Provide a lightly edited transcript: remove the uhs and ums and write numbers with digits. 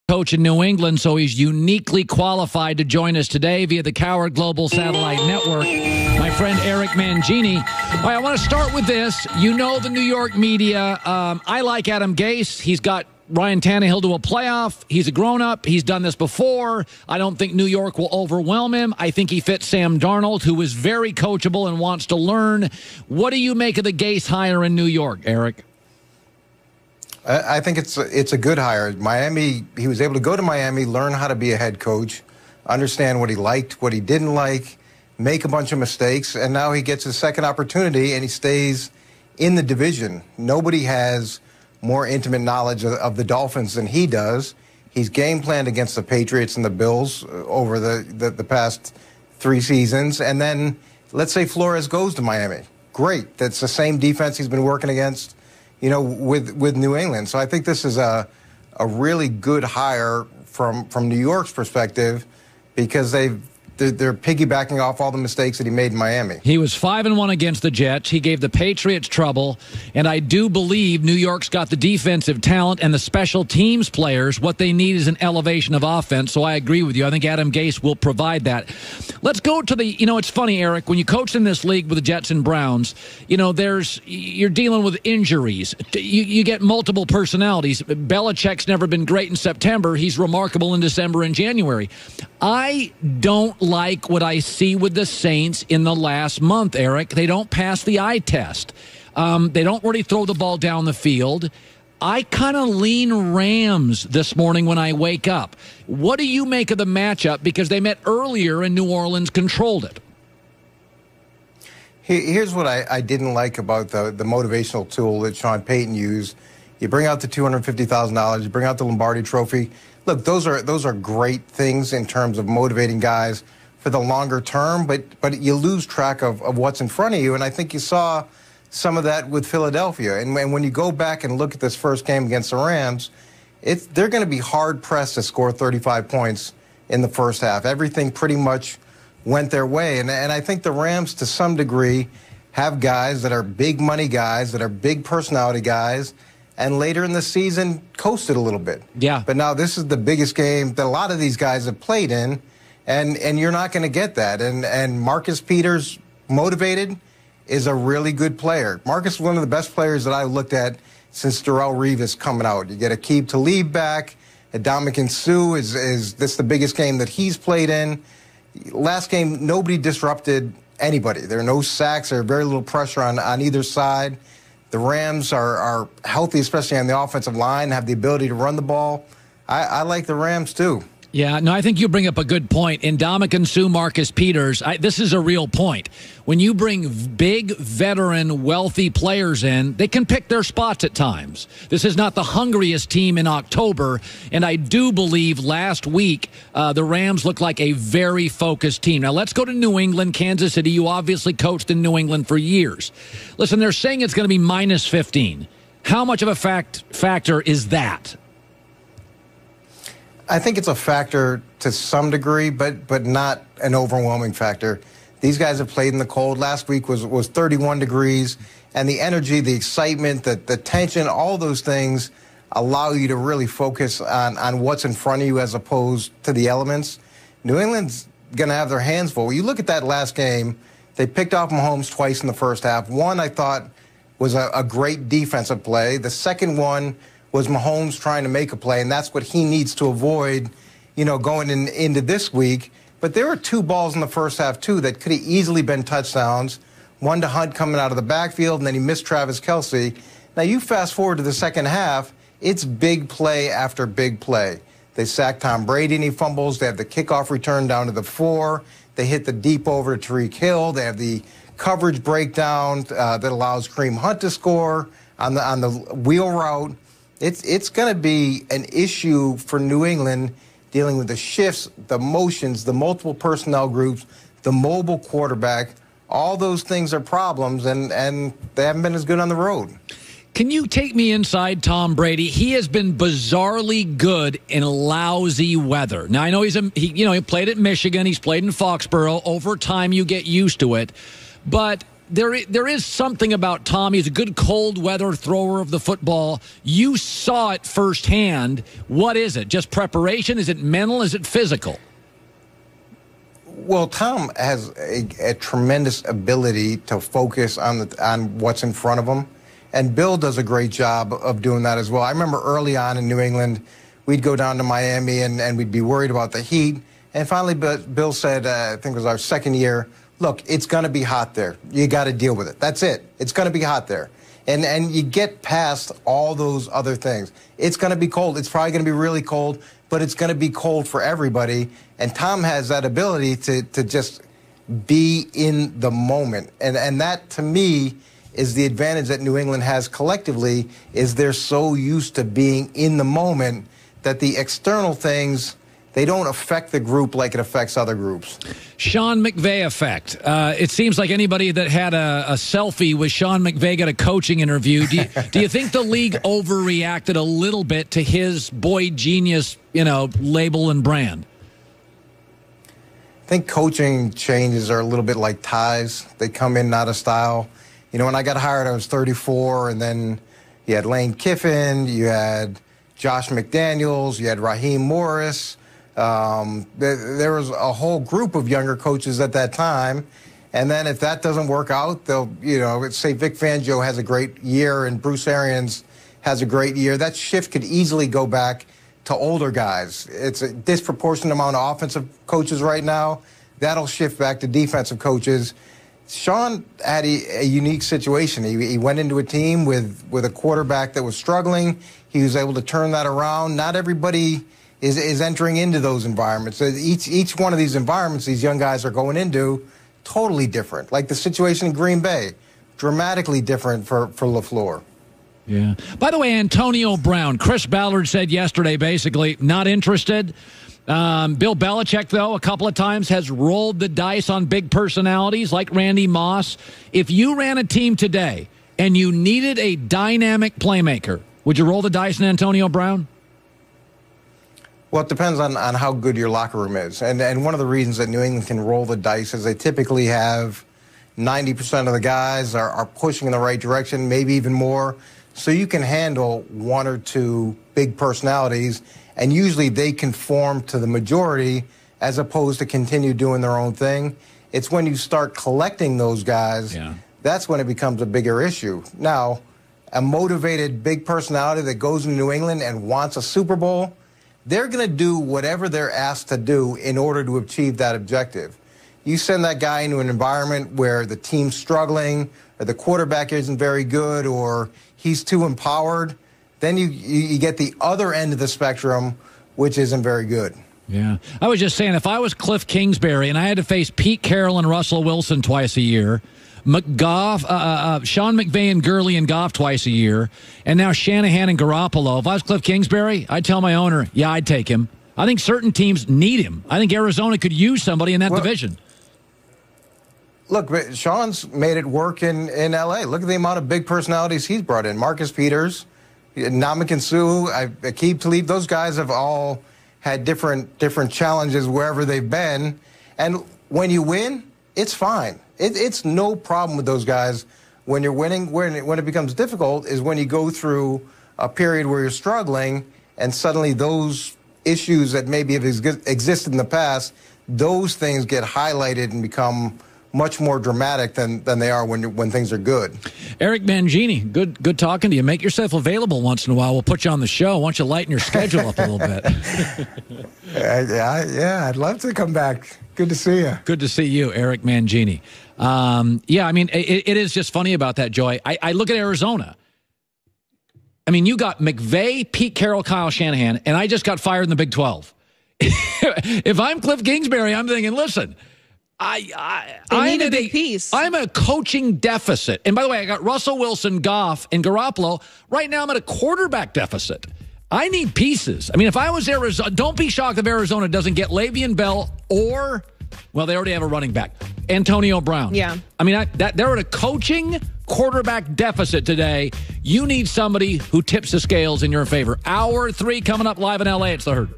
Coach in New England, so he's uniquely qualified to join us today via the Cowherd Global Satellite Network. My friend ERIC Mangini. All right, I want to start with this. You know the New York media. I like Adam Gase. He's got Ryan Tannehill to a playoff. He's a grown-up. He's done this before. I don't think New York will overwhelm him. I think he fits Sam Darnold, who is very coachable and wants to learn. What do you make of the Gase hire in New York, ERIC? I think it's a good hire. Miami, he was able to go to Miami, learn how to be a head coach, understand what he liked, what he didn't like, make a bunch of mistakes, and now he gets his second opportunity and he stays in the division. Nobody has more intimate knowledge of the Dolphins than he does. He's game planned against the Patriots and the Bills over the past 3 seasons. And then let's say Flores goes to Miami. Great. That's the same defense he's been working against, you know, with New England. So I think this is a really good hire from New York's perspective, because they're piggybacking off all the mistakes that he made in Miami. He was 5-1 against the Jets. He gave the Patriots trouble, and I do believe New York's got the defensive talent and the special teams players. What they need is an elevation of offense, so I agree with you. I think Adam Gase will provide that. Let's go to it's funny, Eric, when you coach in this league with the Jets and Browns, you're dealing with injuries. You get multiple personalities. Belichick's never been great in September. He's remarkable in December and January. I don't like what I see with the Saints in the last month, Eric. They don't pass the eye test. They don't really throw the ball down the field. I kind of lean Rams this morning when I wake up. What do you make of the matchup? Because they met earlier and New Orleans controlled it. Here's what I didn't like about the motivational tool that Sean Payton used. You bring out the $250,000. You bring out the Lombardi Trophy. Look, those are great things in terms of motivating guys for the longer term, but you lose track of what's in front of you, and I think you saw some of that with Philadelphia. And when you go back and look at this first game against the Rams, they're going to be hard-pressed to score 35 points in the first half. Everything pretty much went their way, and I think the Rams, to some degree, have guys that are big money guys, that are big personality guys, and later in the season coasted a little bit. Yeah. But now this is the biggest game that a lot of these guys have played in, and you're not going to get that. And Marcus Peters, motivated, is a really good player. Marcus is one of the best players that I've looked at since Darrelle Revis coming out. You get Aqib Talib back. Ndamukong Suh is this the biggest game that he's played in. Last game, nobody disrupted anybody. There are no sacks. There are very little pressure on either side. The Rams are healthy, especially on the offensive line, have the ability to run the ball. I like the Rams, too. Yeah, no, I think you bring up a good point. Ndamukong Suh, Marcus Peters, this is a real point. When you bring big, veteran, wealthy players in, they can pick their spots at times. This is not the hungriest team in October, and I do believe last week the Rams looked like a very focused team. Now, let's go to New England, Kansas City. You obviously coached in New England for years. Listen, they're saying it's going to be minus 15. How much of a factor is that? I think it's a factor to some degree, but not an overwhelming factor. These guys have played in the cold. Last week was 31 degrees, and the energy, the excitement, the tension, all those things allow you to really focus on what's in front of you as opposed to the elements. New England's going to have their hands full. You look at that last game, they picked off Mahomes twice in the first half. One, I thought, was a great defensive play. The second one was Mahomes trying to make a play, and that's what he needs to avoid, going into this week. But there were 2 balls in the first half, too, that could have easily been touchdowns. One to Hunt coming out of the backfield, and then he missed Travis Kelce. Now, you fast forward to the second half, it's big play after big play. They sack Tom Brady, and he fumbles. They have the kickoff return down to the 4. They hit the deep over to Tyreek Hill. They have the coverage breakdown that allows Kareem Hunt to score on the wheel route. It's going to be an issue for New England dealing with the shifts, the motions, the multiple personnel groups, the mobile quarterback. All those things are problems, and they haven't been as good on the road. Can you take me inside Tom Brady? He has been bizarrely good in lousy weather. Now, I know he played at Michigan. He's played in Foxborough. Over time, you get used to it. But there is something about Tom. He's a good cold weather thrower of the football. You saw it firsthand. What is it? Just preparation? Is it mental? Is it physical? Well, Tom has a tremendous ability to focus on what's in front of him, and Bill does a great job of doing that as well. I remember early on in New England, we'd go down to Miami and we'd be worried about the heat, and finally Bill said, I think it was our second year, look, it's going to be hot there. You got to deal with it. That's it. It's going to be hot there. And you get past all those other things. It's going to be cold. It's probably going to be really cold, but it's going to be cold for everybody. And Tom has that ability to just be in the moment. And that, to me, is the advantage that New England has collectively, is they're so used to being in the moment that the external things, they don't affect the group like it affects other groups. Sean McVay effect. It seems like anybody that had a selfie with Sean McVay got a coaching interview. Do you think the league overreacted a little bit to his boy genius, label and brand? I think coaching changes are a little bit like ties. They come in out of style. When I got hired, I was 34, and then you had Lane Kiffin, you had Josh McDaniels, you had Raheem Morris. There was a whole group of younger coaches at that time, and then if that doesn't work out, they'll, say Vic Fangio has a great year and Bruce Arians has a great year. That shift could easily go back to older guys. It's a disproportionate amount of offensive coaches right now. That'll shift back to defensive coaches. Sean had a unique situation. He went into a team with a quarterback that was struggling. He was able to turn that around. Not everybody is entering into those environments. Each one of these environments these young guys are going into, totally different. Like the situation in Green Bay, dramatically different for LaFleur. Yeah. By the way, Antonio Brown, Chris Ballard said yesterday, basically, not interested. Bill Belichick, though, a couple of times has rolled the dice on big personalities like Randy Moss. If you ran a team today and you needed a dynamic playmaker, would you roll the dice on Antonio Brown? Well, it depends on how good your locker room is. And one of the reasons that New England can roll the dice is they typically have 90% of the guys are pushing in the right direction, maybe even more. So you can handle one or two big personalities, and usually they conform to the majority as opposed to continue doing their own thing. It's when you start collecting those guys, that's when it becomes a bigger issue. Now, a motivated big personality that goes into New England and wants a Super Bowl, they're going to do whatever they're asked to do in order to achieve that objective. You send that guy into an environment where the team's struggling, or the quarterback isn't very good, or he's too empowered, then you get the other end of the spectrum, which isn't very good. Yeah. I was just saying, if I was Cliff Kingsbury and I had to face Pete Carroll and Russell Wilson twice a year, Sean McVay and Gurley and Goff twice a year, and now Shanahan and Garoppolo, if I was Cliff Kingsbury, I'd tell my owner, yeah, I'd take him. I think certain teams need him. I think Arizona could use somebody in that division. Look, Sean's made it work in L.A. Look at the amount of big personalities he's brought in. Marcus Peters, Ndamukong Suh, Aqib Talib, those guys have all had different challenges wherever they've been. And when you win, it's fine. It's no problem with those guys. When you're winning, when it becomes difficult is when you go through a period where you're struggling and suddenly those issues that maybe have existed in the past, those things get highlighted and become much more dramatic than they are when things are good. ERIC Mangini, good talking to you. Make yourself available once in a while. We'll put you on the show. Why don't you lighten your schedule up a little bit? Yeah, I'd love to come back. Good to see you. Good to see you, ERIC Mangini. Yeah, I mean, it is just funny about that, Joy. I look at Arizona. I mean, you got McVay, Pete Carroll, Kyle Shanahan, and I just got fired in the Big 12. If I'm Cliff Kingsbury, I'm thinking, listen, I need a big piece. I'm a coaching deficit. And by the way, I got Russell Wilson, Goff, and Garoppolo. Right now, I'm at a quarterback deficit. I need pieces. I mean, if I was Arizona, don't be shocked if Arizona doesn't get Le'Veon Bell or, well, they already have a running back, Antonio Brown. Yeah. I mean, they're at a coaching quarterback deficit today. You need somebody who tips the scales in your favor. Hour 3 coming up live in L.A. It's The Herd.